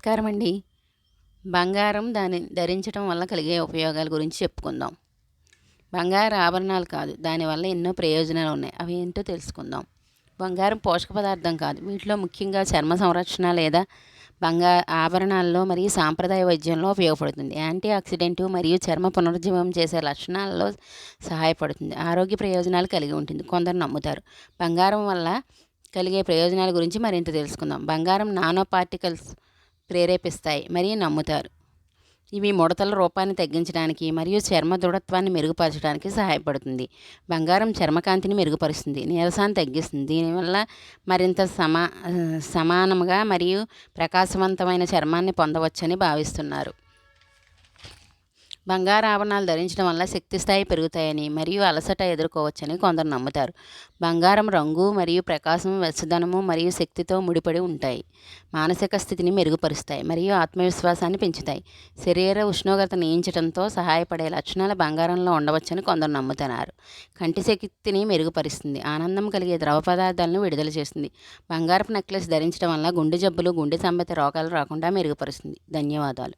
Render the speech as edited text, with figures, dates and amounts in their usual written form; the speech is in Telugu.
నమస్కారం అండి. బంగారం దాన్ని ధరించడం వల్ల కలిగే ఉపయోగాల గురించి చెప్పుకుందాం. బంగారు ఆభరణాలు కాదు, దానివల్ల ఎన్నో ప్రయోజనాలు ఉన్నాయి. అవి ఏంటో తెలుసుకుందాం. బంగారం పోషక పదార్థం కాదు. వీటిలో ముఖ్యంగా చర్మ సంరక్షణ లేదా ఆభరణాల్లో మరియు సాంప్రదాయ వైద్యంలో ఉపయోగపడుతుంది. యాంటీ ఆక్సిడెంట్ మరియు చర్మ పునరుజ్జీవం చేసే లక్షణాల్లో సహాయపడుతుంది. ఆరోగ్య ప్రయోజనాలు కలిగి ఉంటుంది. కొందరు నమ్ముతారు. బంగారం వల్ల కలిగే ప్రయోజనాల గురించి మరింత తెలుసుకుందాం. బంగారం నానో పార్టికల్స్ ప్రేరేపిస్తాయి మరియు నమ్ముతారు. ఇవి ముడతల రూపాన్ని తగ్గించడానికి మరియు చర్మ దృఢత్వాన్ని మెరుగుపరచడానికి సహాయపడుతుంది. బంగారం చర్మకాంతిని మెరుగుపరుస్తుంది, నీరసాన్ని తగ్గిస్తుంది. దీనివల్ల మరింత సమానంగా మరియు ప్రకాశవంతమైన చర్మాన్ని పొందవచ్చని భావిస్తున్నారు. బంగారు ఆభరణాలు ధరించడం వల్ల శక్తి స్థాయి పెరుగుతాయని మరియు అలసట ఎదుర్కోవచ్చని కొందరు నమ్ముతారు. బంగారం రంగు మరియు ప్రకాశం వెచ్చదనము మరియు శక్తితో ముడిపడి ఉంటాయి. మానసిక స్థితిని మెరుగుపరుస్తాయి మరియు ఆత్మవిశ్వాసాన్ని పెంచుతాయి. శరీర ఉష్ణోగ్రత నియంత్రించడంతో సహాయపడే లక్షణాలు బంగారంలో ఉండవచ్చని కొందరు నమ్ముతున్నారు. కంటి శక్తిని మెరుగుపరుస్తుంది, ఆనందం కలిగే ద్రవ పదార్థాలను విడుదల చేస్తుంది. బంగారపు నెక్లెస్ ధరించడం వల్ల గుండె జబ్బులు, గుండె సంబంధిత రోగాలు రాకుండా మెరుగుపరుస్తుంది. ధన్యవాదాలు.